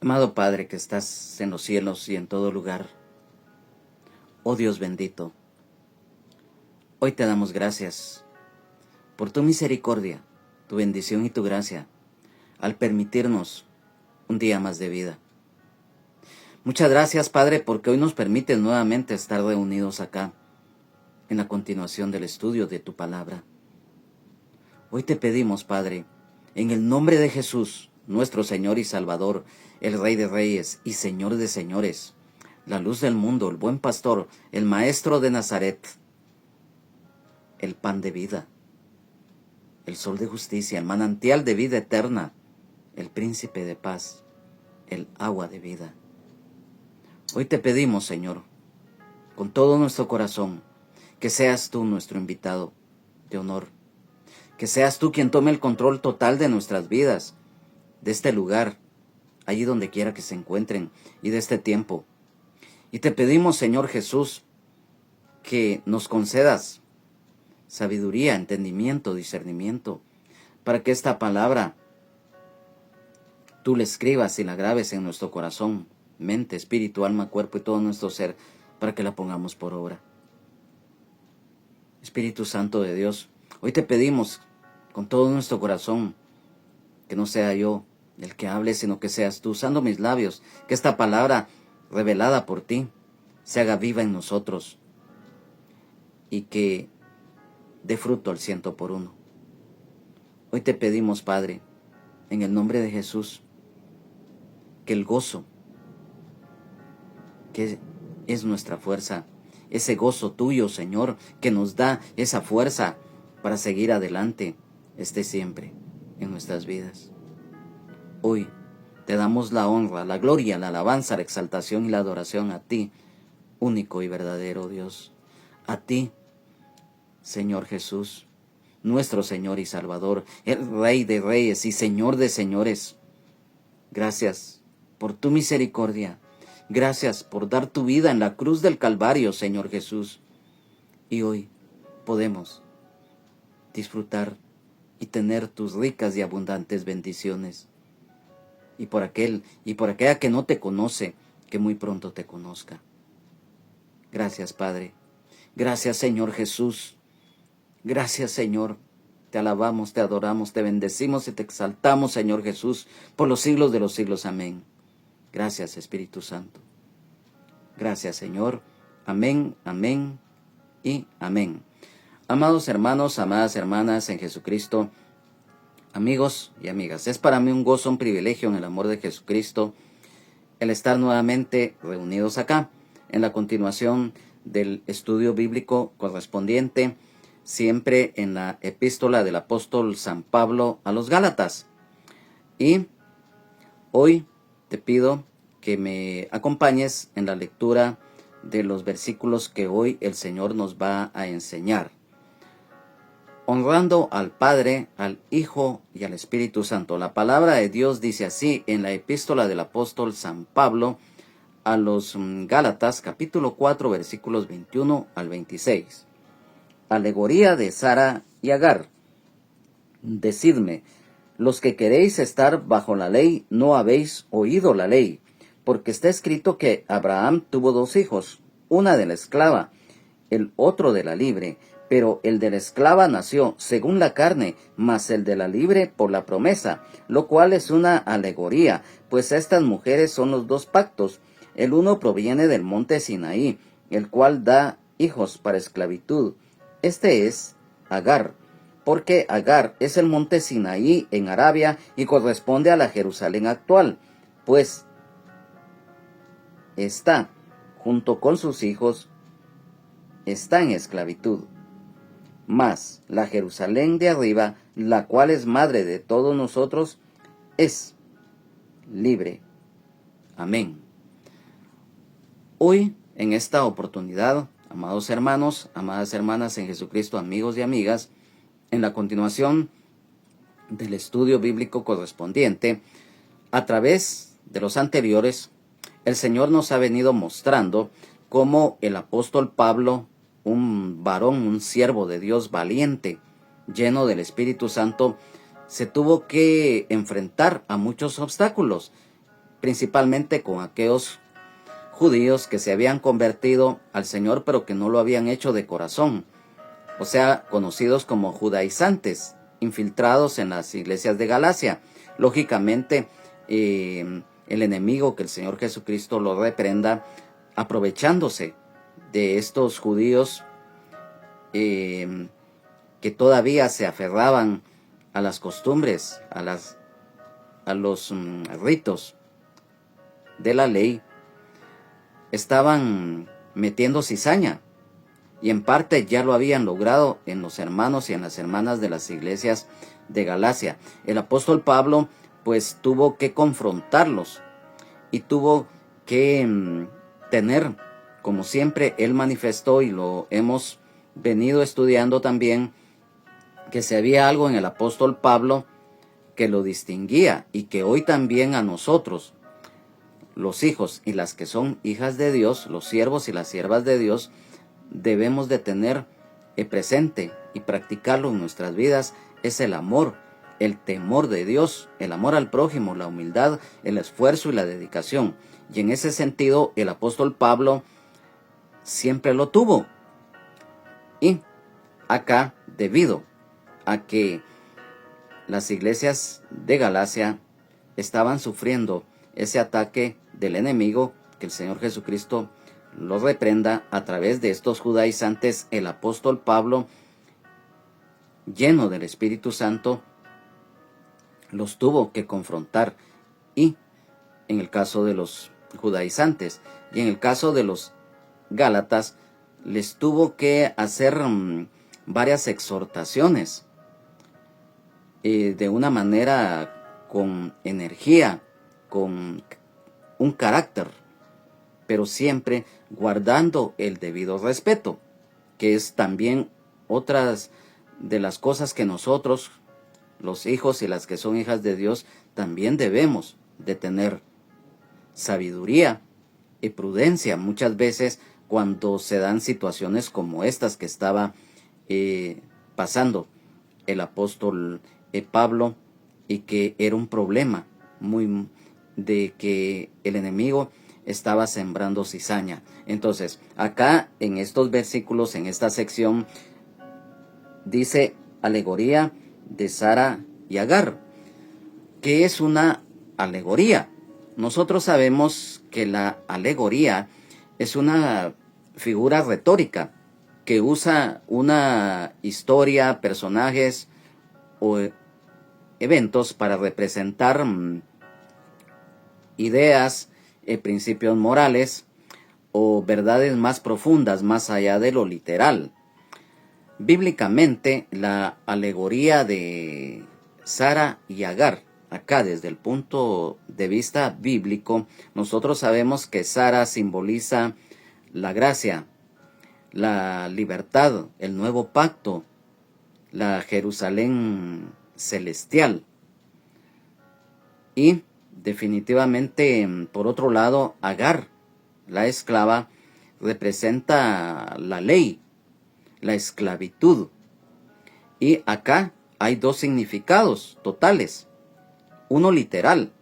Amado Padre que estás en los cielos y en todo lugar, oh Dios bendito, hoy te damos gracias por tu misericordia, tu bendición y tu gracia al permitirnos un día más de vida. Muchas gracias, Padre, porque hoy nos permites nuevamente estar reunidos acá en la continuación del estudio de tu palabra. Hoy te pedimos, Padre, en el nombre de Jesús, nuestro Señor y Salvador, el Rey de Reyes y Señor de Señores, la luz del mundo, el buen pastor, el Maestro de Nazaret, el pan de vida, el sol de justicia, el manantial de vida eterna, el príncipe de paz, el agua de vida. Hoy te pedimos, Señor, con todo nuestro corazón, que seas tú nuestro invitado de honor, que seas tú quien tome el control total de nuestras vidas, de este lugar, allí donde quiera que se encuentren, y de este tiempo. Y te pedimos, Señor Jesús, que nos concedas sabiduría, entendimiento, discernimiento, para que esta palabra tú la escribas y la grabes en nuestro corazón, mente, espíritu, alma, cuerpo y todo nuestro ser, para que la pongamos por obra. Espíritu Santo de Dios, hoy te pedimos con todo nuestro corazón que no sea yo el que hable, sino que seas tú, usando mis labios, que esta palabra revelada por ti se haga viva en nosotros y que dé fruto al 100 por 1. Hoy te pedimos, Padre, en el nombre de Jesús, que el gozo, que es nuestra fuerza, ese gozo tuyo, Señor, que nos da esa fuerza para seguir adelante, esté siempre en nuestras vidas. Hoy te damos la honra, la gloria, la alabanza, la exaltación y la adoración a ti, único y verdadero Dios. A ti, Señor Jesús, nuestro Señor y Salvador, el Rey de Reyes y Señor de Señores. Gracias por tu misericordia. Gracias por dar tu vida en la cruz del Calvario, Señor Jesús. Y hoy podemos disfrutar y tener tus ricas y abundantes bendiciones. Y por aquella que no te conoce, que muy pronto te conozca. Gracias, Padre. Gracias, Señor Jesús. Gracias, Señor. Te alabamos, te adoramos, te bendecimos y te exaltamos, Señor Jesús, por los siglos de los siglos. Amén. Gracias, Espíritu Santo. Gracias, Señor. Amén, amén y amén. Amados hermanos, amadas hermanas en Jesucristo, amigos y amigas, es para mí un gozo, un privilegio en el amor de Jesucristo el estar nuevamente reunidos acá en la continuación del estudio bíblico correspondiente, siempre en la epístola del apóstol San Pablo a los Gálatas. Y hoy te pido que me acompañes en la lectura de los versículos que hoy el Señor nos va a enseñar. Honrando al Padre, al Hijo y al Espíritu Santo. La palabra de Dios dice así en la epístola del apóstol San Pablo a los Gálatas, capítulo 4, versículos 21 al 26. Alegoría de Sara y Agar. Decidme, los que queréis estar bajo la ley, no habéis oído la ley, porque está escrito que Abraham tuvo 2 hijos, una de la esclava, el otro de la libre. Pero el de la esclava nació según la carne, mas el de la libre por la promesa, lo cual es una alegoría, pues estas mujeres son los 2 pactos. El uno proviene del monte Sinaí, el cual da hijos para esclavitud. Este es Agar, porque Agar es el monte Sinaí en Arabia y corresponde a la Jerusalén actual, pues está, junto con sus hijos, está en esclavitud. Mas la Jerusalén de arriba, la cual es madre de todos nosotros, es libre. Amén. Hoy, en esta oportunidad, amados hermanos, amadas hermanas en Jesucristo, amigos y amigas, en la continuación del estudio bíblico correspondiente, a través de los anteriores, el Señor nos ha venido mostrando cómo el apóstol Pablo, un varón, un siervo de Dios valiente, lleno del Espíritu Santo, se tuvo que enfrentar a muchos obstáculos, principalmente con aquellos judíos que se habían convertido al Señor, pero que no lo habían hecho de corazón, o sea, conocidos como judaizantes, infiltrados en las iglesias de Galacia. Lógicamente, el enemigo, que el Señor Jesucristo lo reprenda, aprovechándose de estos judíos que todavía se aferraban a las costumbres, a los ritos de la ley, estaban metiendo cizaña, y en parte ya lo habían logrado en los hermanos y en las hermanas de las iglesias de Galacia. El apóstol Pablo pues tuvo que confrontarlos y tuvo que tener, como siempre él manifestó, y lo hemos venido estudiando también, que si había algo en el apóstol Pablo que lo distinguía, y que hoy también a nosotros, los hijos y las que son hijas de Dios, los siervos y las siervas de Dios, debemos de tener presente y practicarlo en nuestras vidas, es el amor, el temor de Dios, el amor al prójimo, la humildad, el esfuerzo y la dedicación. Y en ese sentido el apóstol Pablo siempre lo tuvo. Y acá, debido a que las iglesias de Galacia estaban sufriendo ese ataque del enemigo, que el Señor Jesucristo los reprenda a través de estos judaizantes, el apóstol Pablo, lleno del Espíritu Santo, los tuvo que confrontar. Y en el caso de los judaizantes y en el caso de los gálatas, les tuvo que hacer varias exhortaciones de una manera con energía, con un carácter, pero siempre guardando el debido respeto, que es también otras de las cosas que nosotros, los hijos y las que son hijas de Dios, también debemos de tener: sabiduría y prudencia muchas veces cuando se dan situaciones como estas que estaba pasando el apóstol Pablo, y que era un problema muy de que el enemigo estaba sembrando cizaña. Entonces, acá en estos versículos, en esta sección, dice alegoría de Sara y Agar. ¿Qué es una alegoría? Nosotros sabemos que la alegoría es una figura retórica que usa una historia, personajes o eventos para representar ideas, principios morales o verdades más profundas, más allá de lo literal. Bíblicamente, la alegoría de Sara y Agar, acá desde el punto de vista bíblico, nosotros sabemos que Sara simboliza la gracia, la libertad, el nuevo pacto, la Jerusalén celestial. Y definitivamente, por otro lado, Agar, la esclava, representa la ley, la esclavitud. Y acá hay dos significados totales. Uno literal,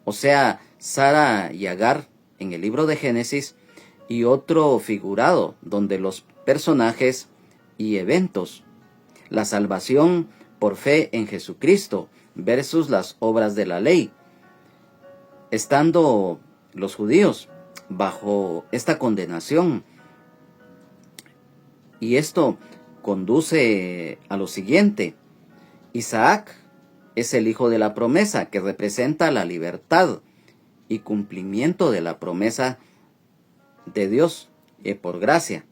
o sea, Sara y Agar en el libro de Génesis, y otro figurado, donde los personajes y eventos, la salvación por fe en Jesucristo versus las obras de la ley. Estando los judíos bajo esta condenación, y esto conduce a lo siguiente: Isaac es el hijo de la promesa, que representa la libertad y cumplimiento de la promesa de Dios por gracia,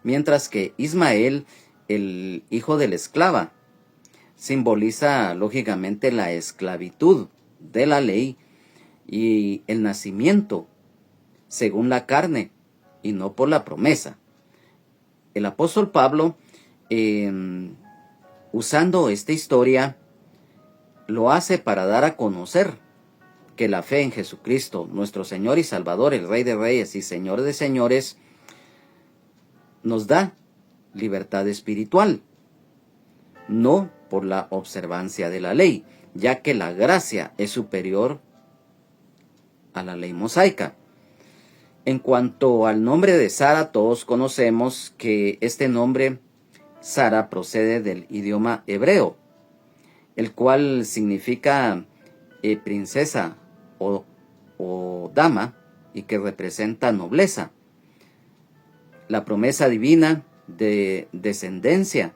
mientras que Ismael, el hijo de la esclava, simboliza lógicamente la esclavitud de la ley y el nacimiento según la carne y no por la promesa. El apóstol Pablo, usando esta historia, lo hace para dar a conocer que la fe en Jesucristo, nuestro Señor y Salvador, el Rey de Reyes y Señor de Señores, nos da libertad espiritual, no por la observancia de la ley, ya que la gracia es superior a la ley mosaica. En cuanto al nombre de Sara, todos conocemos que este nombre Sara procede del idioma hebreo, el cual significa princesa o dama, y que representa nobleza. La promesa divina de descendencia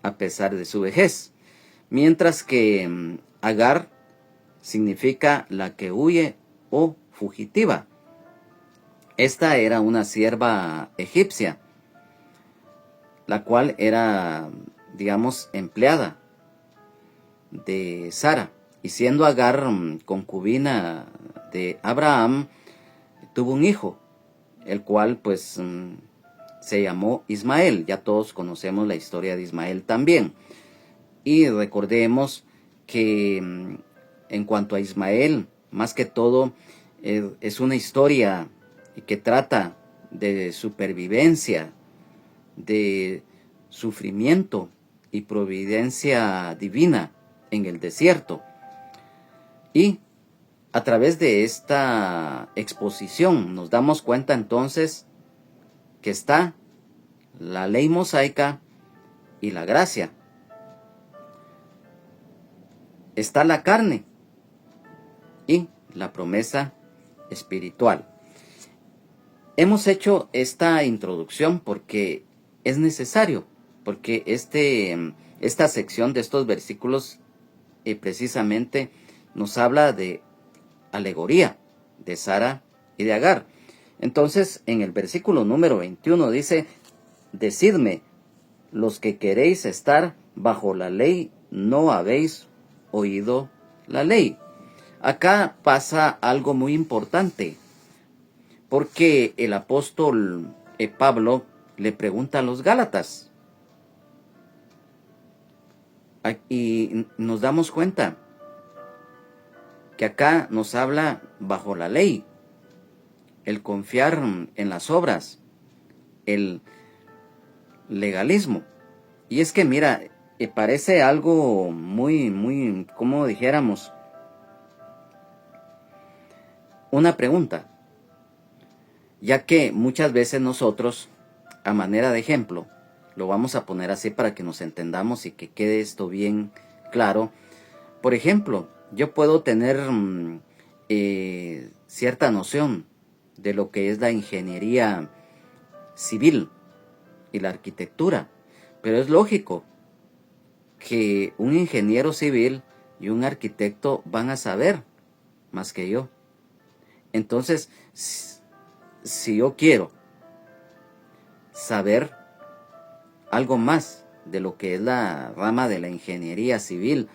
a pesar de su vejez, mientras que Agar significa la que huye o fugitiva. Esta era una sierva egipcia, la cual era, digamos, empleada de Sara, y siendo Agar concubina de Abraham, tuvo un hijo, el cual pues se llamó Ismael. Ya todos conocemos la historia de Ismael también. Y recordemos que en cuanto a Ismael, más que todo, es una historia que trata de supervivencia, de sufrimiento y providencia divina en el desierto. Y a través de esta exposición nos damos cuenta entonces que está la ley mosaica y la gracia. Está la carne y la promesa espiritual. Hemos hecho esta introducción porque es necesario, porque esta sección de estos versículos precisamente nos habla de alegoría de Sara y de Agar. Entonces, en el versículo número 21 dice: decidme, los que queréis estar bajo la ley, ¿no habéis oído la ley? Acá pasa algo muy importante, porque el apóstol Pablo le pregunta a los Gálatas, y nos damos cuenta que acá nos habla bajo la ley, el confiar en las obras, el legalismo. Y es que mira, parece algo muy, como dijéramos, una pregunta, ya que muchas veces nosotros, a manera de ejemplo, lo vamos a poner así para que nos entendamos y que quede esto bien claro. Por ejemplo, yo puedo tener cierta noción de lo que es la ingeniería civil y la arquitectura, pero es lógico que un ingeniero civil y un arquitecto van a saber más que yo. Entonces, si yo quiero saber algo más de lo que es la rama de la ingeniería civil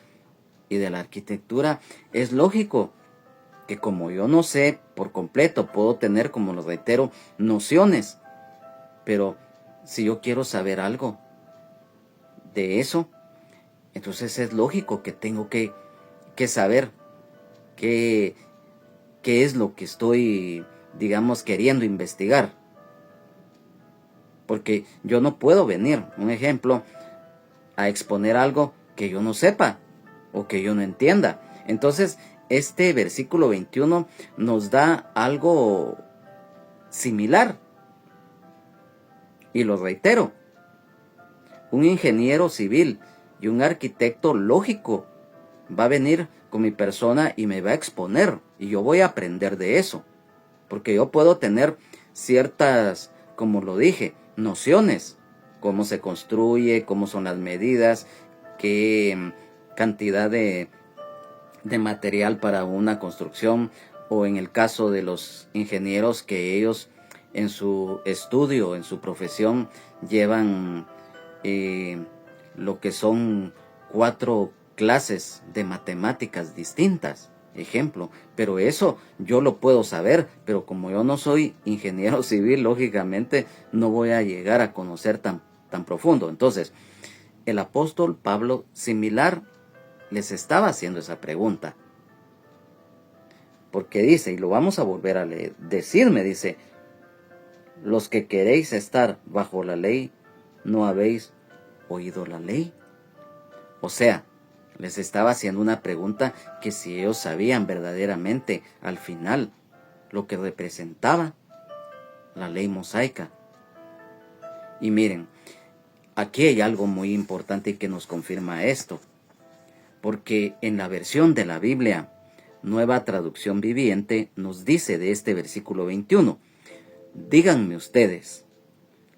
y de la arquitectura, es lógico que como yo no sé por completo, puedo tener, como lo reitero, nociones, pero si yo quiero saber algo de eso, entonces es lógico que tengo que saber qué es lo que estoy, digamos, queriendo investigar. Porque yo no puedo venir, un ejemplo, a exponer algo que yo no sepa o que yo no entienda. Entonces, este versículo 21 nos da algo similar. Y lo reitero, un ingeniero civil y un arquitecto lógico va a venir con mi persona y me va a exponer, y yo voy a aprender de eso, porque yo puedo tener ciertas, como lo dije, nociones, cómo se construye, cómo son las medidas, qué cantidad de material para una construcción, o en el caso de los ingenieros, que ellos en su estudio, en su profesión, llevan lo que son 4 clases de matemáticas distintas, ejemplo, pero eso yo lo puedo saber, pero como yo no soy ingeniero civil, lógicamente no voy a llegar a conocer tan profundo. Entonces, el apóstol Pablo, similar, les estaba haciendo esa pregunta, porque dice, y lo vamos a volver a leer, decidme, dice, los que queréis estar bajo la ley, ¿no habéis oído la ley? O sea, les estaba haciendo una pregunta que si ellos sabían verdaderamente al final lo que representaba la ley mosaica. Y miren, aquí hay algo muy importante que nos confirma esto, porque en la versión de la Biblia, Nueva Traducción Viviente, nos dice de este versículo 21, díganme ustedes,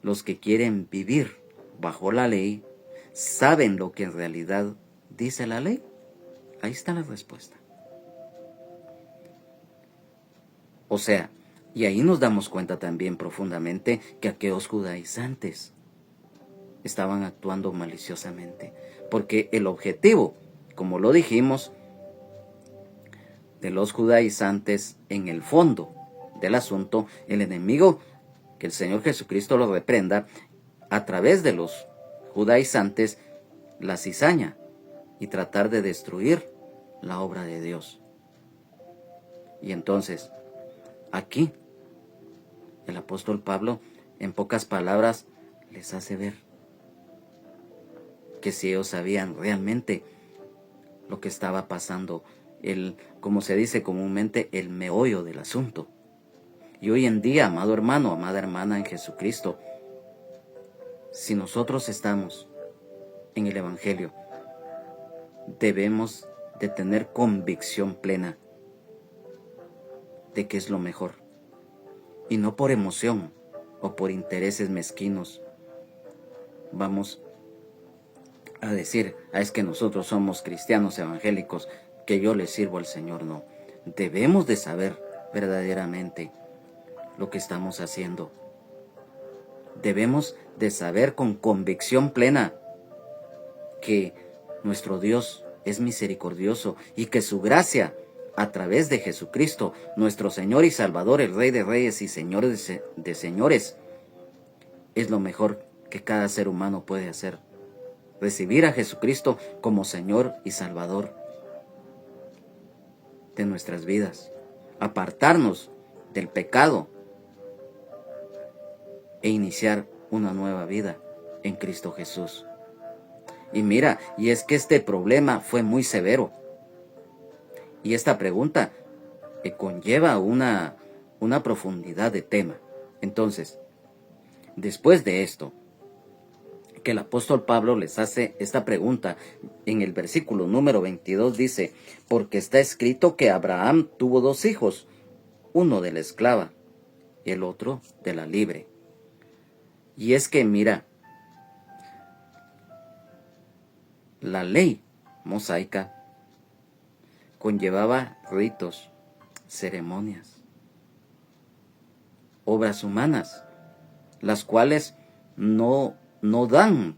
los que quieren vivir bajo la ley, ¿saben lo que en realidad dice la ley? Ahí está la respuesta. O sea, y ahí nos damos cuenta también profundamente que aquellos judaizantes estaban actuando maliciosamente, porque el objetivo, como lo dijimos, de los judaizantes, en el fondo del asunto, el enemigo, que el Señor Jesucristo lo reprenda, a través de los judaizantes, la cizaña y tratar de destruir la obra de Dios. Y entonces, aquí, el apóstol Pablo, en pocas palabras, les hace ver que si ellos sabían realmente lo que estaba pasando, como se dice comúnmente, el meollo del asunto. Y hoy en día, amado hermano, amada hermana en Jesucristo, si nosotros estamos en el Evangelio, debemos de tener convicción plena de que es lo mejor, y no por emoción o por intereses mezquinos vamos a decir, es que nosotros somos cristianos evangélicos, que yo le sirvo al Señor. No, debemos de saber verdaderamente lo que estamos haciendo. Debemos de saber con convicción plena que nuestro Dios es misericordioso y que su gracia, a través de Jesucristo, nuestro Señor y Salvador, el Rey de Reyes y Señor de Señores, es lo mejor que cada ser humano puede hacer. Recibir a Jesucristo como Señor y Salvador de nuestras vidas. Apartarnos del pecado e iniciar una nueva vida en Cristo Jesús. Y mira, y es que este problema fue muy severo. Y esta pregunta conlleva una profundidad de tema. Entonces, después de esto, que el apóstol Pablo les hace esta pregunta, en el versículo número 22 dice, porque está escrito que Abraham tuvo 2 hijos, uno de la esclava y el otro de la libre. Y es que mira, la ley mosaica conllevaba ritos, ceremonias, obras humanas, las cuales no dan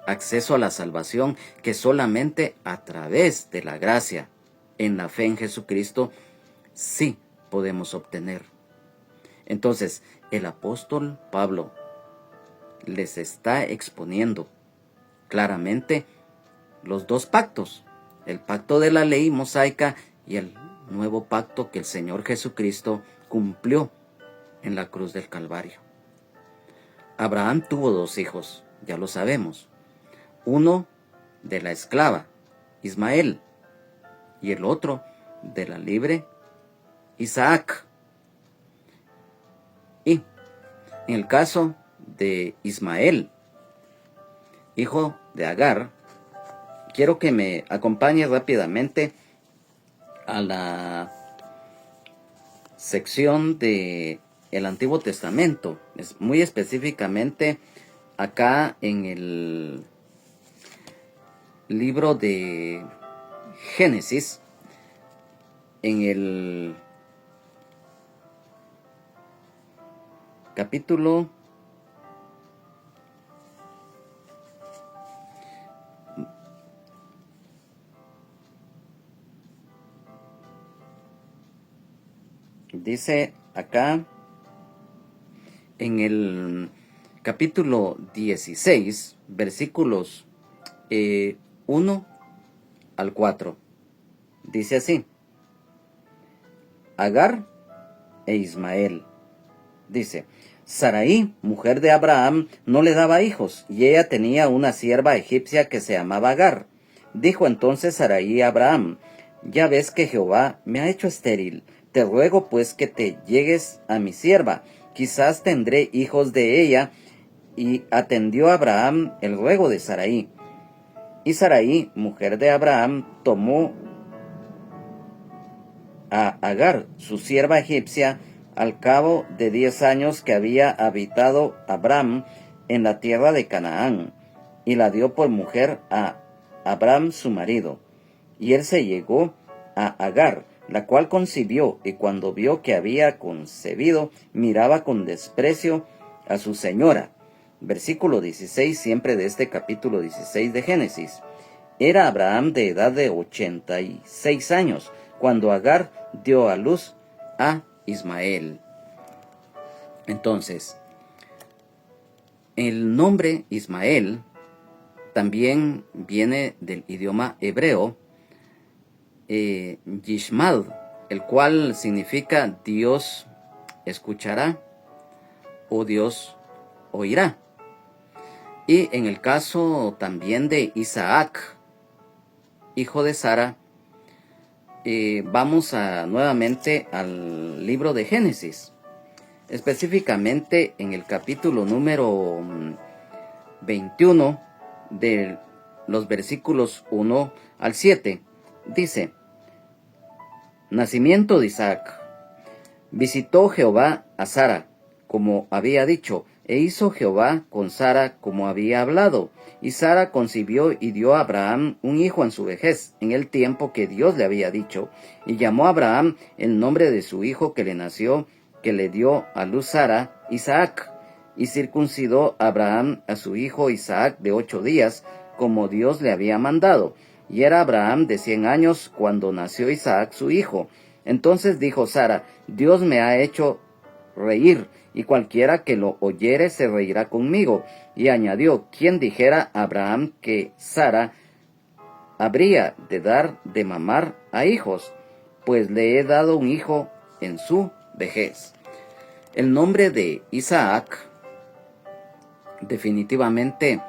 acceso a la salvación, que solamente a través de la gracia, en la fe en Jesucristo, sí podemos obtener. Entonces, el apóstol Pablo les está exponiendo claramente los 2 pactos, el pacto de la ley mosaica y el nuevo pacto que el Señor Jesucristo cumplió en la cruz del Calvario. Abraham tuvo 2 hijos, ya lo sabemos. Uno de la esclava, Ismael, y el otro de la libre, Isaac. Y en el caso de Ismael, hijo de Agar, quiero que me acompañe rápidamente a la sección de el Antiguo Testamento, es muy específicamente acá en el libro de Génesis, en el capítulo dice acá, en el capítulo 16, versículos 1 al 4, dice así, Agar e Ismael, dice, Sarai, mujer de Abraham, no le daba hijos, y ella tenía una sierva egipcia que se llamaba Agar. Dijo entonces Sarai a Abraham, ya ves que Jehová me ha hecho estéril, Te ruego pues que te llegues a mi sierva, quizás tendré hijos de ella. Y atendió Abraham el ruego de Sarai. Y Sarai, mujer de Abraham, tomó a Agar, su sierva egipcia, al cabo de 10 años que había habitado Abraham en la tierra de Canaán, y la dio por mujer a Abraham su marido. Y él se llegó a Agar, la cual concibió, y cuando vio que había concebido, miraba con desprecio a su señora. Versículo 16, siempre de este capítulo 16 de Génesis. Era Abraham de edad de 86 años, cuando Agar dio a luz a Ismael. Entonces, el nombre Ismael también viene del idioma hebreo, Yishmal, el cual significa Dios escuchará o Dios oirá. Y en el caso también de Isaac, hijo de Sara, vamos nuevamente al libro de Génesis, específicamente en el capítulo número 21 de los versículos 1 al 7. Dice: Nacimiento de Isaac. Visitó Jehová a Sara, como había dicho, e hizo Jehová con Sara como había hablado. Y Sara concibió y dio a Abraham un hijo en su vejez, en el tiempo que Dios le había dicho. Y llamó a Abraham el nombre de su hijo que le nació, que le dio a luz Sara, Isaac. Y circuncidó Abraham a su hijo Isaac de 8 días, como Dios le había mandado. Y era Abraham de 100 años cuando nació Isaac su hijo. Entonces dijo Sara: Dios me ha hecho reír, y cualquiera que lo oyere se reirá conmigo. Y añadió: ¿quién dijera a Abraham que Sara habría de dar de mamar a hijos? Pues le he dado un hijo en su vejez. El nombre de Isaac definitivamente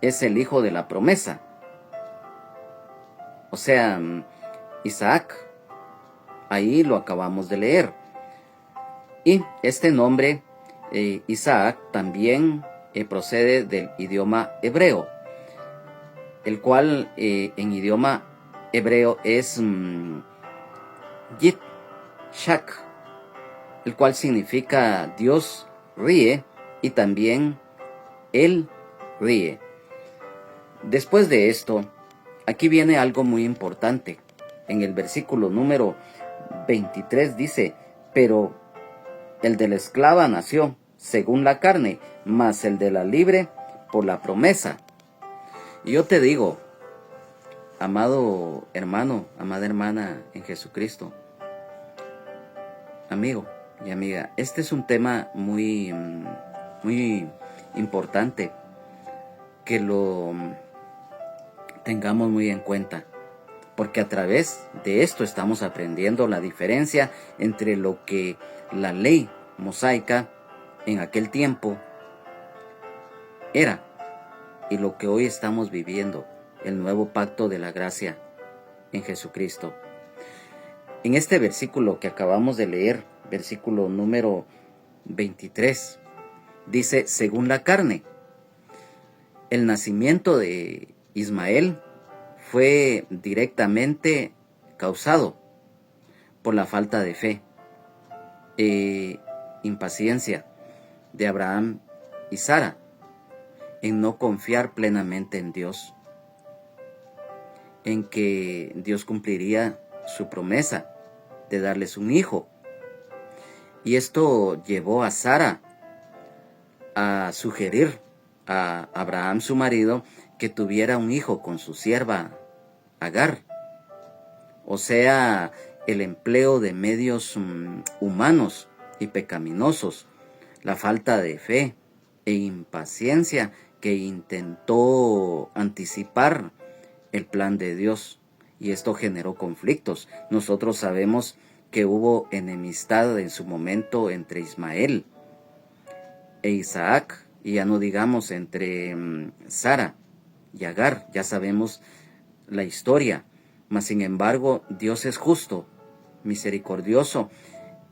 es el hijo de la promesa. O sea, Isaac, ahí lo acabamos de leer. Y este nombre, Isaac, también procede del idioma hebreo, el cual en idioma hebreo es Yit-Shak, el cual significa Dios ríe, y también Él ríe. Después de esto, aquí viene algo muy importante. En el versículo número 23 dice: pero el de la esclava nació según la carne, mas el de la libre por la promesa. Y yo te digo, amado hermano, amada hermana en Jesucristo, amigo y amiga, este es un tema muy importante, que lo tengamos muy en cuenta, porque a través de esto estamos aprendiendo la diferencia entre lo que la ley mosaica en aquel tiempo era y lo que hoy estamos viviendo, el nuevo pacto de la gracia en Jesucristo. En este versículo que acabamos de leer, versículo número 23, dice: según la carne. El nacimiento de Ismael fue directamente causado por la falta de fe e impaciencia de Abraham y Sara en no confiar plenamente en Dios, en que Dios cumpliría su promesa de darles un hijo. Y esto llevó a Sara a sugerir a Abraham, su marido, que tuviera un hijo con su sierva Agar. O sea, el empleo de medios humanos y pecaminosos, la falta de fe e impaciencia que intentó anticipar el plan de Dios, y esto generó conflictos. Nosotros sabemos que hubo enemistad en su momento entre Ismael e Isaac, y ya no digamos entre Sara y Agar. Ya sabemos la historia, mas sin embargo Dios es justo misericordioso,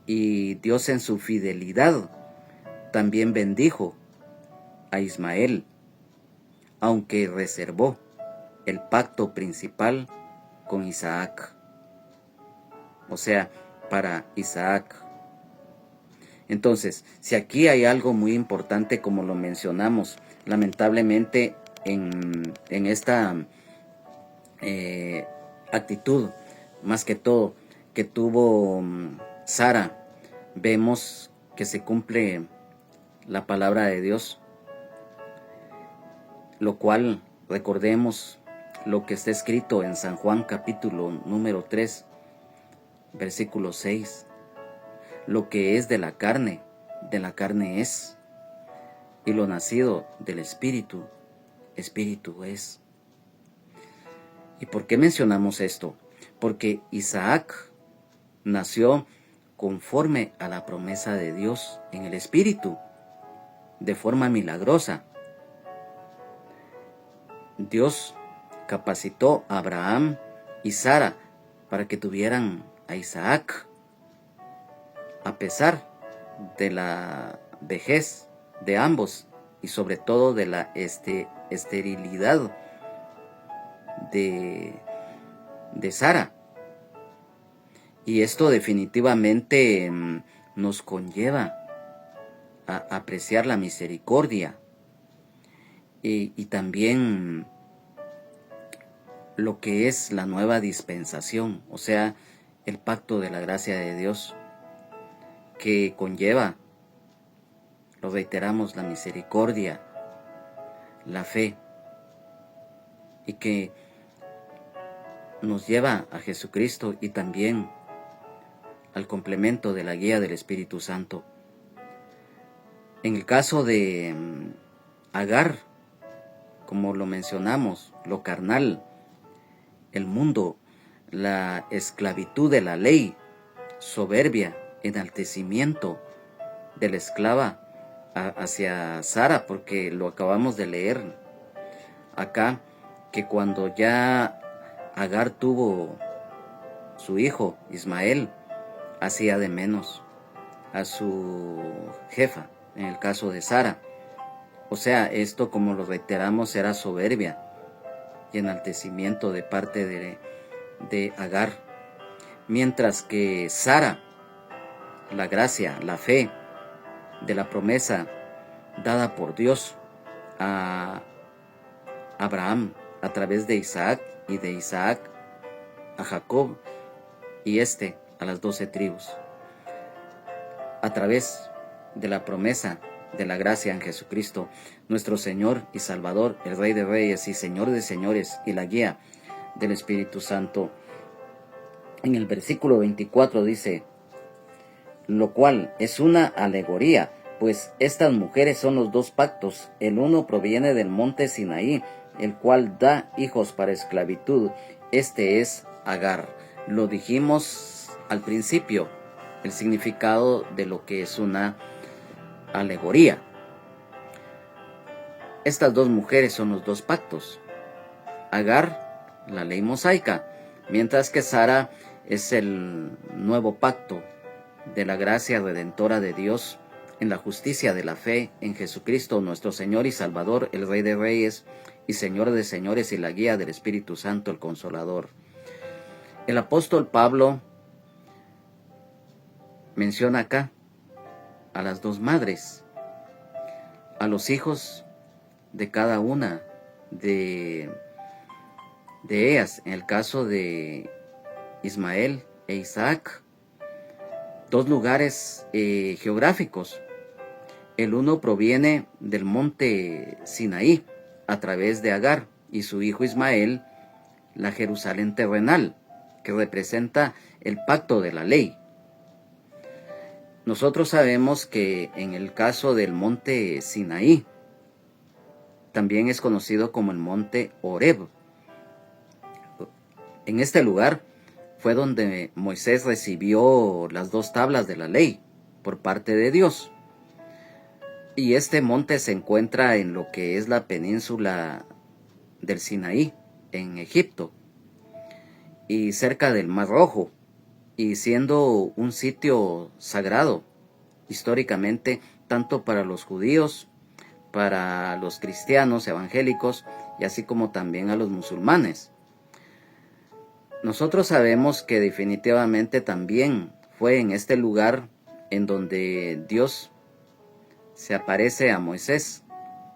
y Dios en su fidelidad también bendijo a Ismael, aunque reservó el pacto principal con Isaac, o sea, para Isaac. Entonces, si aquí hay algo muy importante, como lo mencionamos, lamentablemente en esta actitud, más que todo, que tuvo Sara, vemos que se cumple la palabra de Dios, lo cual recordemos lo que está escrito en San Juan capítulo número 3, versículo 6. Lo que es de la carne es, y lo nacido del Espíritu, Espíritu es. ¿Y por qué mencionamos esto? Porque Isaac nació conforme a la promesa de Dios en el Espíritu, de forma milagrosa. Dios capacitó a Abraham y Sara para que tuvieran a Isaac, a pesar de la vejez de ambos y sobre todo de la esterilidad de Sara. Y esto definitivamente nos conlleva a apreciar la misericordia y también lo que es la nueva dispensación, o sea, el pacto de la gracia de Dios, que conlleva, lo reiteramos, la misericordia, la fe, y que nos lleva a Jesucristo y también al complemento de la guía del Espíritu Santo. En el caso de Agar, como lo mencionamos, lo carnal, el mundo, la esclavitud de la ley, soberbia, enaltecimiento de la esclava hacia Sara, porque lo acabamos de leer acá, que cuando ya Agar tuvo su hijo Ismael, hacía de menos a su jefa, en el caso de Sara. O sea, esto, como lo reiteramos, era soberbia y enaltecimiento de parte de Agar. Mientras que Sara, la gracia, la fe de la promesa dada por Dios a Abraham a través de Isaac, y de Isaac a Jacob, y a las 12 tribus, a través de la promesa de la gracia en Jesucristo, nuestro Señor y Salvador, el Rey de Reyes y Señor de Señores, y la guía del Espíritu Santo. En el versículo 24 dice: lo cual es una alegoría, pues estas mujeres son los dos pactos. El uno proviene del monte Sinaí, el cual da hijos para esclavitud. Este es Agar. Lo dijimos al principio, el significado de lo que es una alegoría. Estas dos mujeres son los dos pactos. Agar, la ley mosaica, mientras que Sara es el nuevo pacto de la gracia redentora de Dios en la justicia de la fe en Jesucristo, nuestro Señor y Salvador, el Rey de Reyes y Señor de Señores, y la guía del Espíritu Santo, el Consolador. El apóstol Pablo menciona acá a las dos madres, a los hijos de cada una de ellas, en el caso de Ismael e Isaac, dos lugares geográficos. El uno proviene del monte Sinaí a través de Agar, y su hijo Ismael, la Jerusalén terrenal, que representa el pacto de la ley. Nosotros sabemos que en el caso del monte Sinaí, también es conocido como el monte Horeb. En este lugar fue donde Moisés recibió las dos tablas de la ley por parte de Dios. Y este monte se encuentra en lo que es la península del Sinaí, en Egipto, y cerca del Mar Rojo, y siendo un sitio sagrado históricamente, tanto para los judíos, para los cristianos evangélicos y así como también a los musulmanes. Nosotros sabemos que definitivamente también fue en este lugar en donde Dios se aparece a Moisés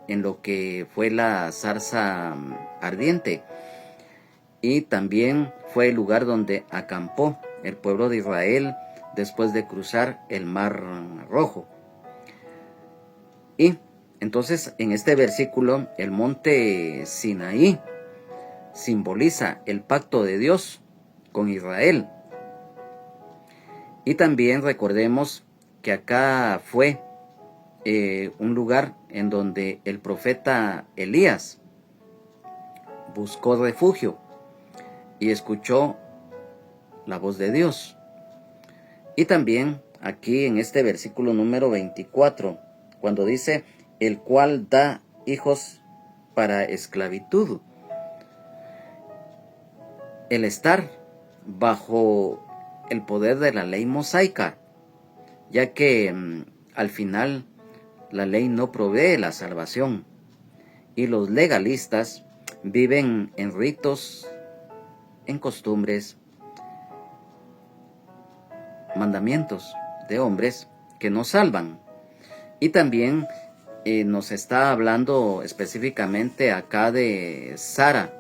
en lo que fue la zarza ardiente, y también fue el lugar donde acampó el pueblo de Israel después de cruzar el Mar Rojo. Y entonces en este versículo el monte Sinaí simboliza el pacto de Dios con Israel. Y también recordemos que acá fue un lugar en donde el profeta Elías buscó refugio y escuchó la voz de Dios. Y también aquí en este versículo número 24, cuando dice, el cual da hijos para esclavitud. El estar bajo el poder de la ley mosaica, ya que al final la ley no provee la salvación y los legalistas viven en ritos, en costumbres, mandamientos de hombres que no salvan. Y también nos está hablando específicamente acá de Sara,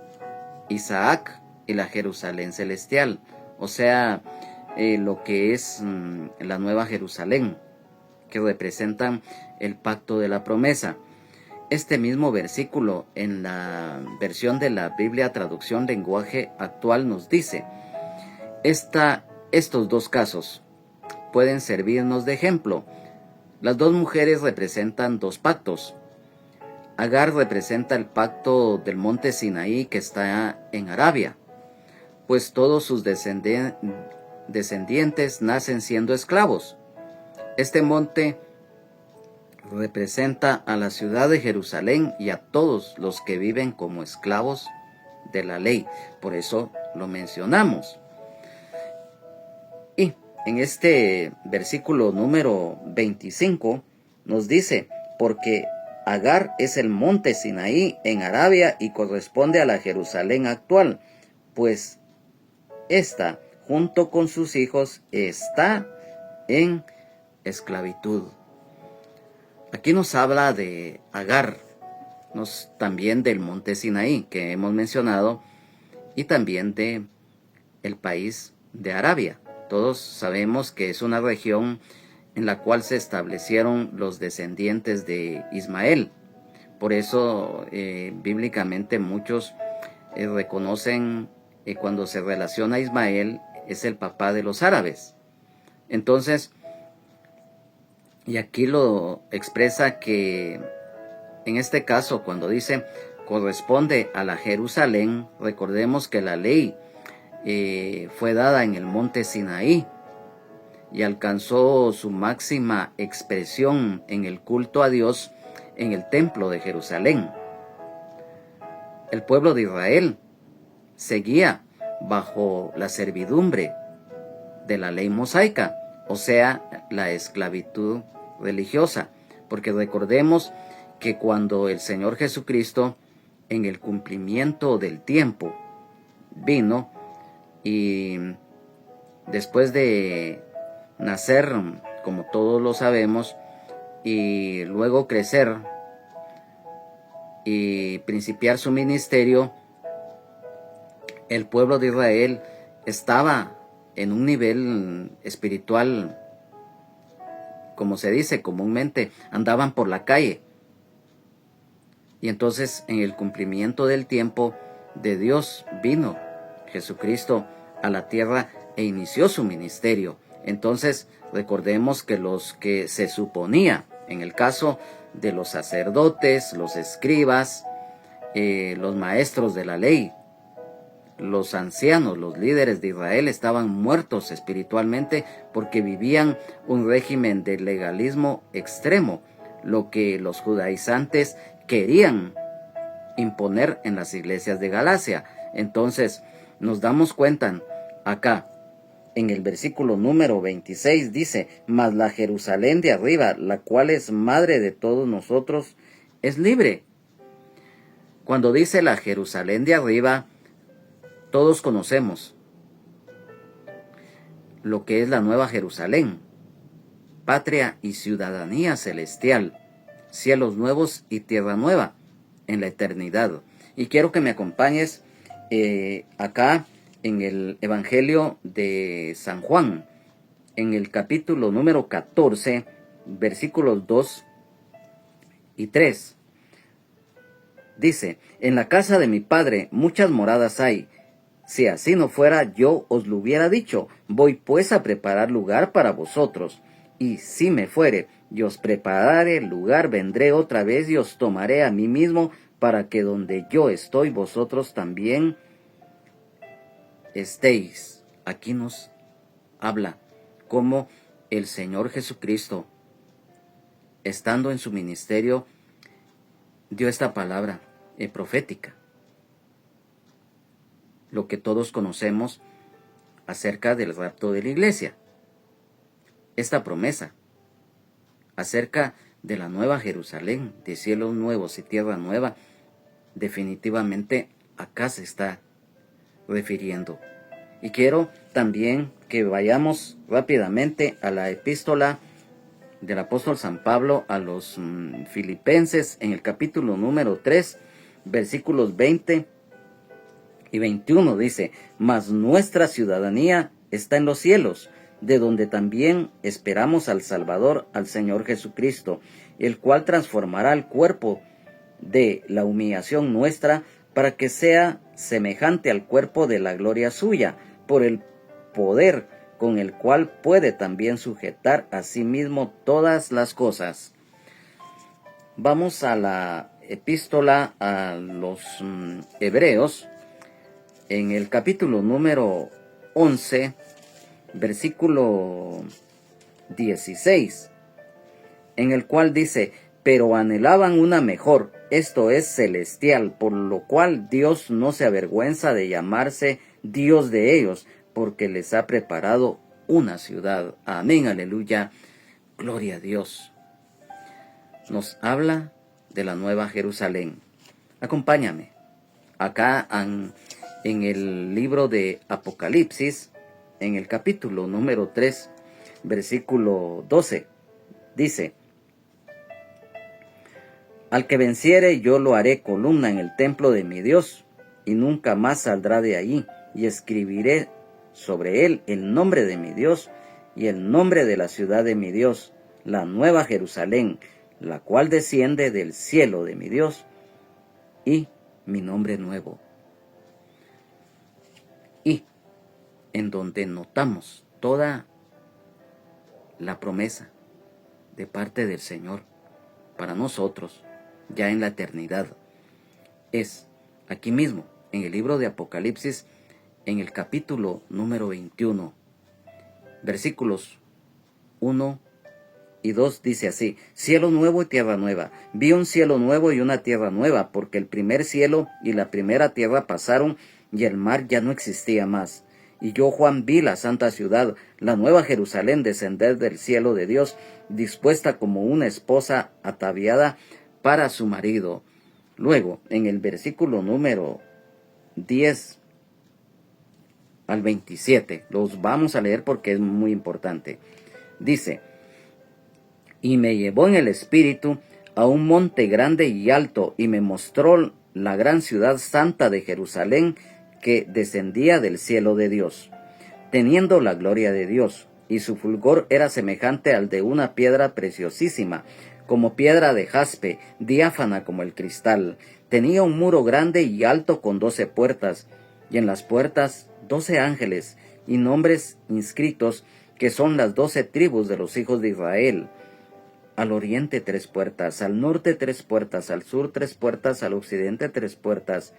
Isaac y la Jerusalén celestial, o sea, lo que es la nueva Jerusalén, que representan el pacto de la promesa. Este mismo versículo en la versión de la Biblia traducción lenguaje actual nos dice, estos dos casos pueden servirnos de ejemplo. Las dos mujeres representan dos pactos. Agar representa el pacto del monte Sinaí que está en Arabia, pues todos sus descendientes nacen siendo esclavos. Este monte representa a la ciudad de Jerusalén y a todos los que viven como esclavos de la ley. Por eso lo mencionamos. Y en este versículo número 25 nos dice, porque Agar es el monte Sinaí en Arabia y corresponde a la Jerusalén actual, pues esta, junto con sus hijos, está en esclavitud. Aquí nos habla de Agar, también del monte Sinaí que hemos mencionado, y también de el país de Arabia. Todos sabemos que es una región en la cual se establecieron los descendientes de Ismael. Por eso bíblicamente muchos reconocen cuando se relaciona a Ismael es el papá de los árabes. Entonces, y aquí lo expresa que en este caso cuando dice corresponde a la Jerusalén, recordemos que la ley fue dada en el monte Sinaí y alcanzó su máxima expresión en el culto a Dios en el templo de Jerusalén. El pueblo de Israel seguía bajo la servidumbre de la ley mosaica, o sea, la esclavitud religiosa, porque recordemos que cuando el Señor Jesucristo, en el cumplimiento del tiempo, vino y después de nacer, como todos lo sabemos, y luego crecer y principiar su ministerio, el pueblo de Israel estaba en un nivel espiritual, como se dice comúnmente, andaban por la calle. Y entonces en el cumplimiento del tiempo de Dios vino Jesucristo a la tierra e inició su ministerio. Entonces recordemos que los que se suponía, en el caso de los sacerdotes, los escribas, los maestros de la ley, los ancianos, los líderes de Israel estaban muertos espiritualmente porque vivían un régimen de legalismo extremo, lo que los judaizantes querían imponer en las iglesias de Galacia. Entonces nos damos cuenta acá en el versículo número 26 dice, mas la Jerusalén de arriba, la cual es madre de todos nosotros, es libre. Cuando dice la Jerusalén de arriba, todos conocemos lo que es la Nueva Jerusalén, patria y ciudadanía celestial, cielos nuevos y tierra nueva en la eternidad. Y quiero que me acompañes acá en el Evangelio de San Juan, en el capítulo número 14, versículos 2 y 3. Dice, en la casa de mi Padre muchas moradas hay. Si así no fuera, yo os lo hubiera dicho. Voy pues a preparar lugar para vosotros. Y si me fuere, y os prepararé lugar, vendré otra vez y os tomaré a mí mismo, para que donde yo estoy, vosotros también estéis. Aquí nos habla cómo el Señor Jesucristo, estando en su ministerio, dio esta palabra profética. Lo que todos conocemos acerca del rapto de la iglesia. Esta promesa acerca de la nueva Jerusalén, de cielos nuevos y tierra nueva, definitivamente acá se está refiriendo. Y quiero también que vayamos rápidamente a la epístola del apóstol San Pablo a los Filipenses, en el capítulo número 3, versículos 20 y 21, dice, mas nuestra ciudadanía está en los cielos, de donde también esperamos al Salvador, al Señor Jesucristo, el cual transformará el cuerpo de la humillación nuestra para que sea semejante al cuerpo de la gloria suya, por el poder con el cual puede también sujetar a sí mismo todas las cosas. Vamos a la epístola a los Hebreos, en el capítulo número 11, versículo 16, en el cual dice, pero anhelaban una mejor, esto es celestial, por lo cual Dios no se avergüenza de llamarse Dios de ellos, porque les ha preparado una ciudad. Amén, aleluya, gloria a Dios. Nos habla de la nueva Jerusalén. Acompáñame acá en el libro de Apocalipsis, en el capítulo número 3, versículo 12, dice, al que venciere yo lo haré columna en el templo de mi Dios, y nunca más saldrá de allí, y escribiré sobre él el nombre de mi Dios, y el nombre de la ciudad de mi Dios, la nueva Jerusalén, la cual desciende del cielo de mi Dios, y mi nombre nuevo. Y en donde notamos toda la promesa de parte del Señor para nosotros, ya en la eternidad, es aquí mismo, en el libro de Apocalipsis, en el capítulo número 21, versículos 1 y 2, dice así, cielo nuevo y tierra nueva. Vi un cielo nuevo y una tierra nueva, porque el primer cielo y la primera tierra pasaron, y el mar ya no existía más. Y yo, Juan, vi la santa ciudad, la nueva Jerusalén, descender del cielo de Dios, dispuesta como una esposa ataviada para su marido. Luego, en el versículo número 10 al 27, los vamos a leer porque es muy importante. Dice, y me llevó en el espíritu a un monte grande y alto, y me mostró la gran ciudad santa de Jerusalén, que descendía del cielo de Dios, teniendo la gloria de Dios, y su fulgor era semejante al de una piedra preciosísima, como piedra de jaspe, diáfana como el cristal. Tenía un muro grande y alto con 12 puertas, y en las puertas 12 ángeles, y nombres inscritos, que son las 12 tribus de los hijos de Israel. Al oriente 3 puertas, al norte 3 puertas, al sur 3 puertas, al occidente 3 puertas.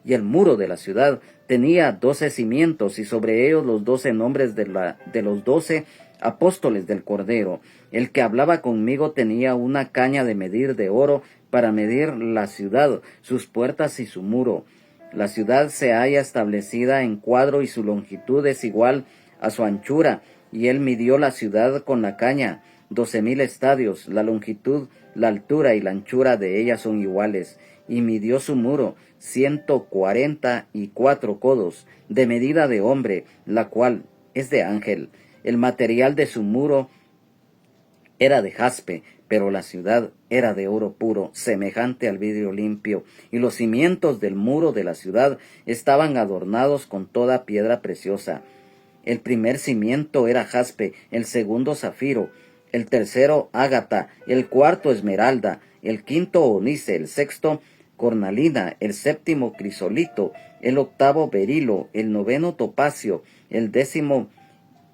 Y el muro de la ciudad tenía 12 cimientos, y sobre ellos los 12 nombres de los 12 apóstoles del Cordero. El que hablaba conmigo tenía una caña de medir de oro para medir la ciudad, sus puertas y su muro. La ciudad se halla establecida en cuadro, y su longitud es igual a su anchura, y él midió la ciudad con la caña, 12,000 estadios, la longitud, la altura y la anchura de ella son iguales, y midió su muro 144 codos, de medida de hombre, la cual es de ángel. El material de su muro era de jaspe, pero la ciudad era de oro puro, semejante al vidrio limpio, y los cimientos del muro de la ciudad estaban adornados con toda piedra preciosa. El primer cimiento era jaspe, el segundo zafiro, el tercero ágata, el cuarto esmeralda, el quinto onice, el sexto cornalina, el séptimo crisolito, el octavo berilo, el noveno topacio, el décimo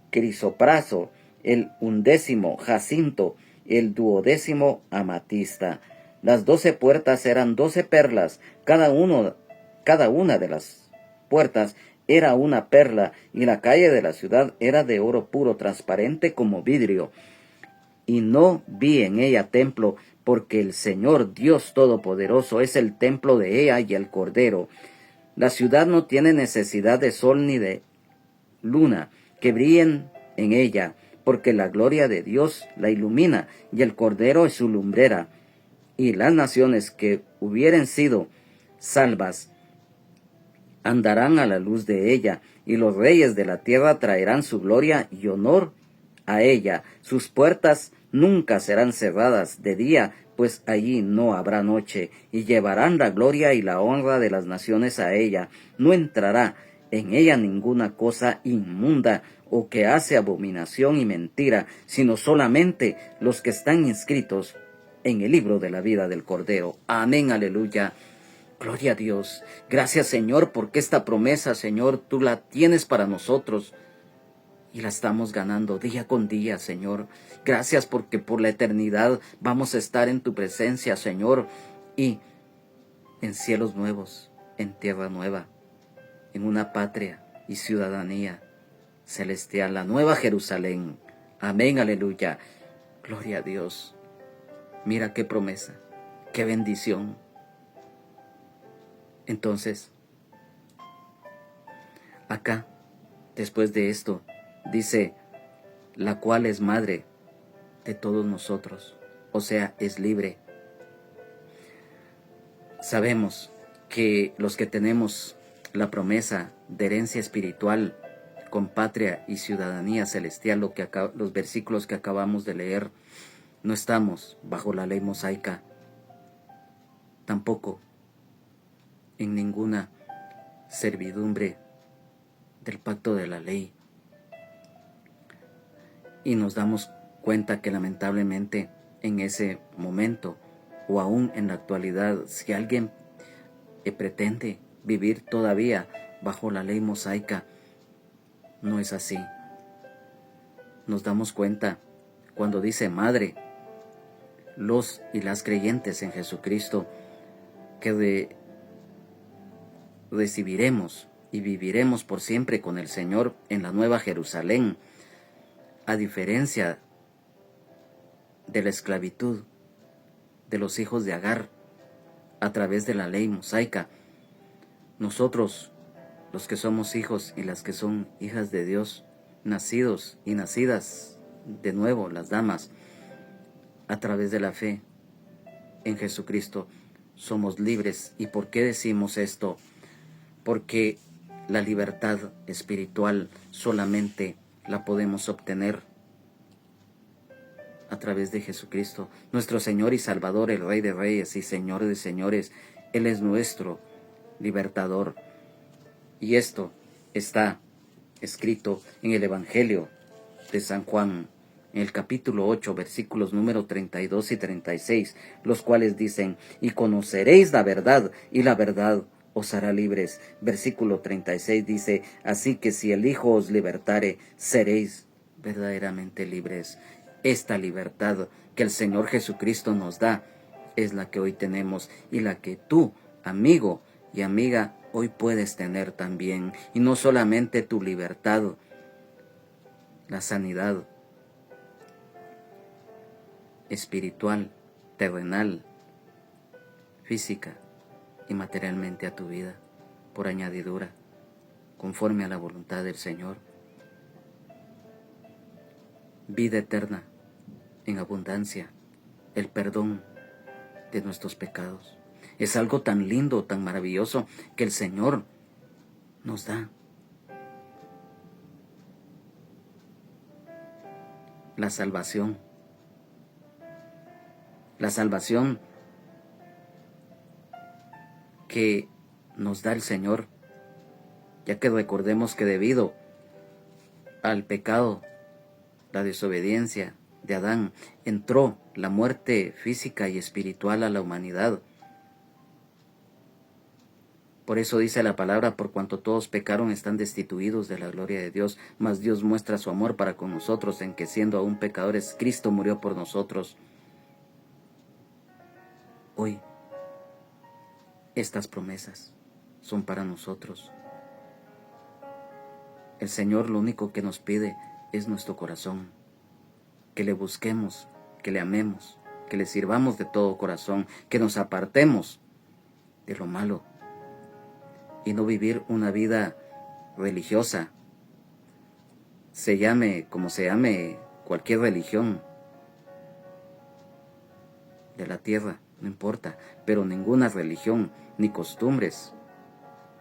crisopraso, el undécimo jacinto, el duodécimo amatista. Las 12 puertas eran 12 perlas, cada una de las puertas era una perla, y la calle de la ciudad era de oro puro, transparente como vidrio. Y no vi en ella templo, porque el Señor Dios Todopoderoso es el templo de ella y el Cordero. La ciudad no tiene necesidad de sol ni de luna que brillen en ella, porque la gloria de Dios la ilumina, y el Cordero es su lumbrera. Y las naciones que hubieren sido salvas andarán a la luz de ella, y los reyes de la tierra traerán su gloria y honor a ella. Sus puertas nunca serán cerradas de día, pues allí no habrá noche, y llevarán la gloria y la honra de las naciones a ella. No entrará en ella ninguna cosa inmunda o que hace abominación y mentira, sino solamente los que están inscritos en el libro de la vida del Cordero. Amén, aleluya. Gloria a Dios. Gracias, Señor, porque esta promesa, Señor, tú la tienes para nosotros y la estamos ganando día con día, Señor. Gracias porque por la eternidad vamos a estar en tu presencia, Señor, y en cielos nuevos, en tierra nueva, en una patria y ciudadanía celestial, la nueva Jerusalén. Amén, aleluya. Gloria a Dios. Mira qué promesa, qué bendición. Entonces, acá, después de esto, dice, la cual es madre de todos nosotros, o sea, es libre. Sabemos que los que tenemos la promesa de herencia espiritual con patria y ciudadanía celestial, los versículos que acabamos de leer, no estamos bajo la ley mosaica, tampoco en ninguna servidumbre del pacto de la ley. Y nos damos cuenta que lamentablemente en ese momento o aún en la actualidad, si alguien pretende vivir todavía bajo la ley mosaica, no es así. Nos damos cuenta cuando dice madre, los y las creyentes en Jesucristo, que recibiremos y viviremos por siempre con el Señor en la nueva Jerusalén, a diferencia de la esclavitud de los hijos de Agar a través de la ley mosaica. Nosotros, los que somos hijos y las que son hijas de Dios, nacidos y nacidas de nuevo, las damas, a través de la fe en Jesucristo, somos libres. ¿Y por qué decimos esto? Porque la libertad espiritual solamente la podemos obtener a través de Jesucristo, nuestro Señor y Salvador, el Rey de Reyes y Señor de Señores. Él es nuestro libertador. Y esto está escrito en el Evangelio de San Juan, en el capítulo 8, versículos número 32 y 36, los cuales dicen, y conoceréis la verdad, y la verdad os hará libres. Versículo 36 dice, así que si el Hijo os libertare, seréis verdaderamente libres. Esta libertad que el Señor Jesucristo nos da es la que hoy tenemos y la que tú, amigo y amiga, hoy puedes tener también. Y no solamente tu libertad, la sanidad espiritual, terrenal, física y materialmente a tu vida, por añadidura, conforme a la voluntad del Señor. vida eterna en abundancia, el perdón de nuestros pecados. Es algo tan lindo, tan maravilloso que el Señor nos da. La salvación que nos da el Señor, ya que recordemos que debido al pecado, la desobediencia de Adán, entró la muerte física y espiritual a la humanidad. Por eso dice la palabra, por cuanto todos pecaron están destituidos de la gloria de Dios, mas Dios muestra su amor para con nosotros en que siendo aún pecadores, Cristo murió por nosotros. Hoy, estas promesas son para nosotros. El Señor lo único que nos pide es nuestro corazón, que le busquemos, que le amemos, que le sirvamos de todo corazón, que nos apartemos de lo malo y no vivir una vida religiosa, se llame como se llame cualquier religión de la tierra, no importa, pero ninguna religión, ni costumbres,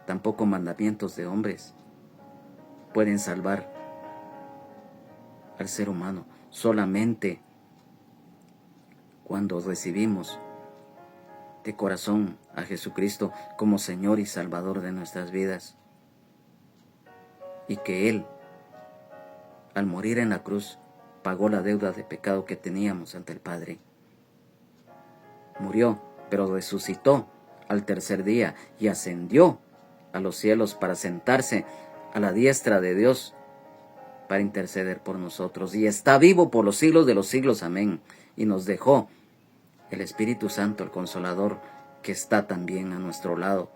tampoco mandamientos de hombres pueden salvar al ser humano. Solamente cuando recibimos de corazón a Jesucristo como Señor y Salvador de nuestras vidas, y que Él, al morir en la cruz, pagó la deuda de pecado que teníamos ante el Padre. Murió, pero resucitó al tercer día y ascendió a los cielos para sentarse a la diestra de Dios para interceder por nosotros. Y está vivo por los siglos de los siglos. Amén. Y nos dejó el Espíritu Santo, el Consolador, que está también a nuestro lado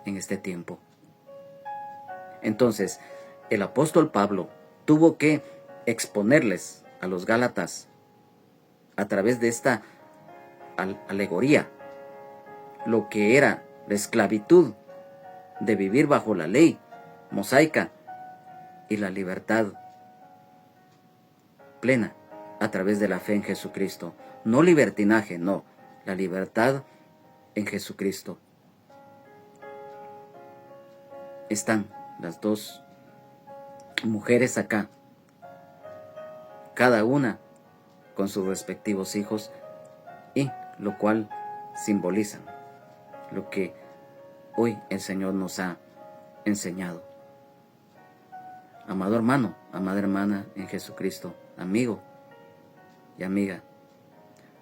en este tiempo. Entonces, el apóstol Pablo tuvo que exponerles a los Gálatas a través de esta alegoría lo que era la esclavitud de vivir bajo la ley mosaica y la libertad plena a través de la fe en Jesucristo. No libertinaje, no, la libertad en Jesucristo. Están las dos mujeres acá, cada una con sus respectivos hijos, y lo cual simboliza lo que hoy el Señor nos ha enseñado. Amado hermano, amada hermana en Jesucristo, amigo y amiga,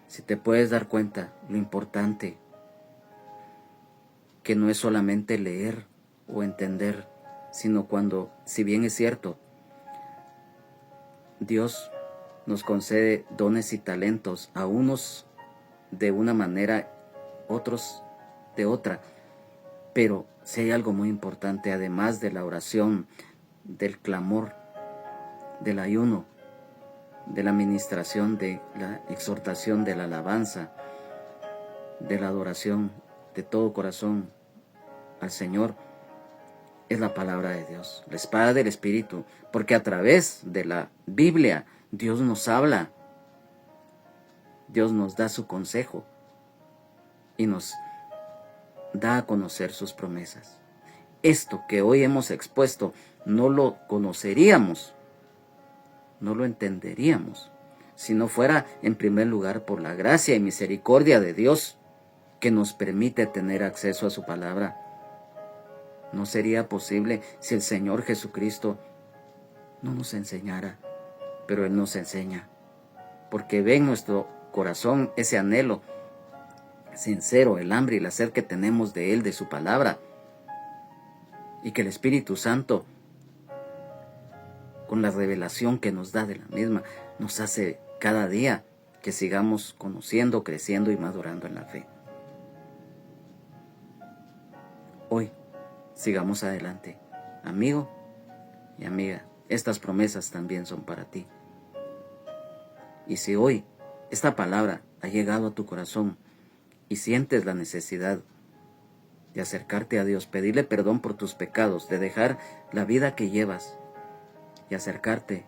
si te puedes dar cuenta lo importante que no es solamente leer o entender, sino cuando, si bien es cierto, Dios nos concede dones y talentos, a unos de una manera, otros de otra, pero si hay algo muy importante, además de la oración, del clamor, del ayuno, de la administración, de la exhortación, de la alabanza, de la adoración, de todo corazón al Señor, es la palabra de Dios, la espada del Espíritu, porque a través de la Biblia Dios nos habla, Dios nos da su consejo y nos da a conocer sus promesas. Esto que hoy hemos expuesto no lo conoceríamos, no lo entenderíamos, si no fuera en primer lugar por la gracia y misericordia de Dios que nos permite tener acceso a su palabra. No sería posible si el Señor Jesucristo no nos enseñara, pero Él nos enseña, porque ve en nuestro corazón ese anhelo sincero, el hambre y la sed que tenemos de Él, de su palabra, y que el Espíritu Santo, con la revelación que nos da de la misma, nos hace cada día que sigamos conociendo, creciendo y madurando en la fe. Hoy, sigamos adelante, amigo y amiga. Estas promesas también son para ti. Y si hoy esta palabra ha llegado a tu corazón y sientes la necesidad de acercarte a Dios, pedirle perdón por tus pecados, de dejar la vida que llevas y acercarte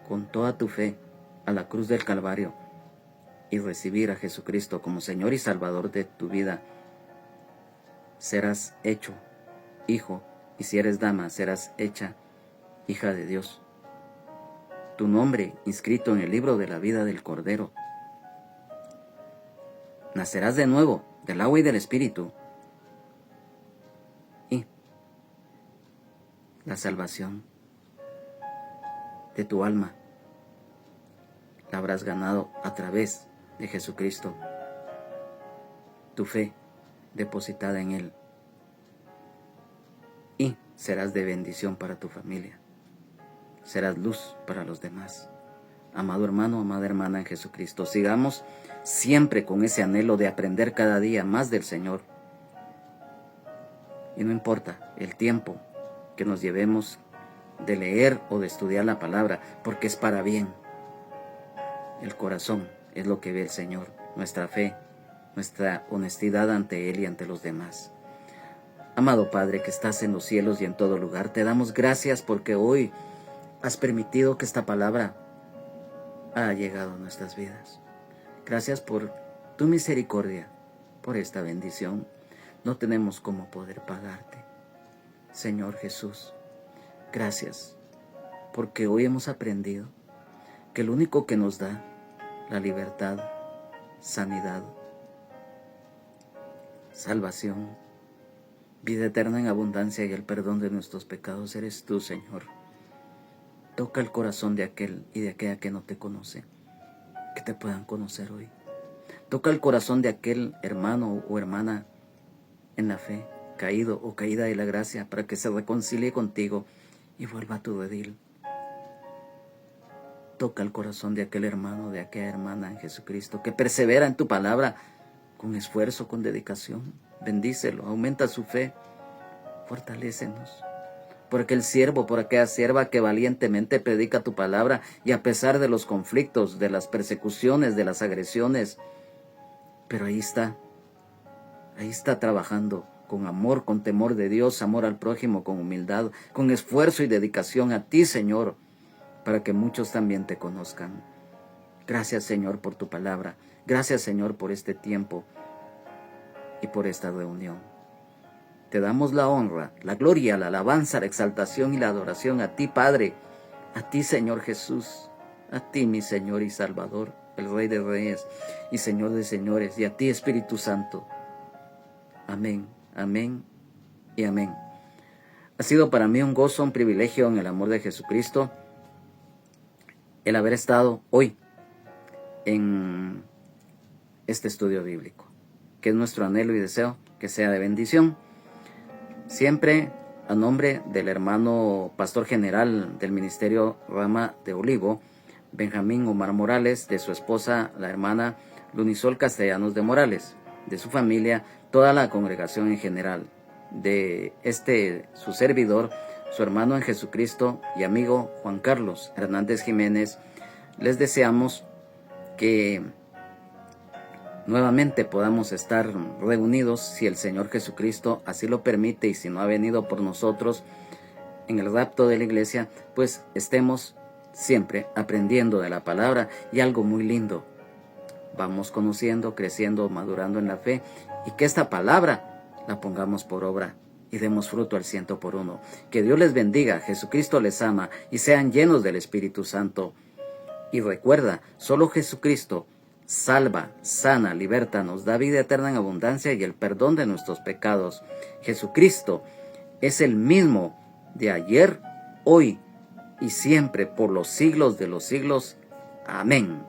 con toda tu fe a la cruz del Calvario y recibir a Jesucristo como Señor y Salvador de tu vida, serás hecho hijo, y si eres dama, serás hecha hija de Dios. Tu nombre inscrito en el libro de la vida del Cordero. Nacerás de nuevo del agua y del Espíritu, y la salvación de tu alma la habrás ganado a través de Jesucristo, tu fe depositada en Él, y serás de bendición para tu familia, serás luz para los demás. Amado hermano, amada hermana en Jesucristo, sigamos siempre con ese anhelo de aprender cada día más del Señor, y no importa el tiempo que nos llevemos de leer o de estudiar la palabra, porque es para bien. El corazón es lo que ve el Señor, nuestra fe, nuestra honestidad ante Él y ante los demás. Amado Padre que estás en los cielos y en todo lugar, te damos gracias porque hoy has permitido que esta palabra haya llegado a nuestras vidas. Gracias por tu misericordia, por esta bendición. No tenemos cómo poder pagarte. Señor Jesús, gracias porque hoy hemos aprendido que el único que nos da la libertad, sanidad, salvación, vida eterna en abundancia y el perdón de nuestros pecados eres tú, Señor. Toca el corazón de aquel y de aquella que no te conoce, que te puedan conocer hoy. Toca el corazón de aquel hermano o hermana en la fe, caído o caída de la gracia, para que se reconcilie contigo y vuelva a tu redil. Toca el corazón de aquel hermano, de aquella hermana en Jesucristo, que persevera en tu palabra con esfuerzo, con dedicación. Bendícelo, aumenta su fe, fortalécenos. Por aquel siervo, por aquella sierva que valientemente predica tu palabra y a pesar de los conflictos, de las persecuciones, de las agresiones, pero ahí está trabajando con amor, con temor de Dios, amor al prójimo, con humildad, con esfuerzo y dedicación a ti, Señor, para que muchos también te conozcan. Gracias, Señor, por tu palabra. Gracias, Señor, por este tiempo y por esta reunión. Te damos la honra, la gloria, la alabanza, la exaltación y la adoración a ti, Padre, a ti, Señor Jesús, a ti, mi Señor y Salvador, el Rey de Reyes y Señor de Señores, y a ti, Espíritu Santo. Amén, amén y amén. Ha sido para mí un gozo, un privilegio en el amor de Jesucristo el haber estado hoy en este estudio bíblico, que es nuestro anhelo y deseo que sea de bendición. Siempre a nombre del hermano pastor general del Ministerio Rama de Olivo, Benjamín Omar Morales, de su esposa, la hermana Lunisol Castellanos de Morales, de su familia, toda la congregación en general, de su servidor, su hermano en Jesucristo y amigo Juan Carlos Hernández Jiménez, les deseamos que nuevamente podamos estar reunidos, si el Señor Jesucristo así lo permite, y si no ha venido por nosotros en el rapto de la iglesia, pues estemos siempre aprendiendo de la palabra. Y algo muy lindo, vamos conociendo, creciendo, madurando en la fe, y que esta palabra la pongamos por obra y demos fruto al 100%. Que Dios les bendiga, Jesucristo les ama, y sean llenos del Espíritu Santo. Y recuerda, solo Jesucristo salva, sana, liberta, nos da vida eterna en abundancia y el perdón de nuestros pecados. Jesucristo es el mismo de ayer, hoy y siempre, por los siglos de los siglos. Amén.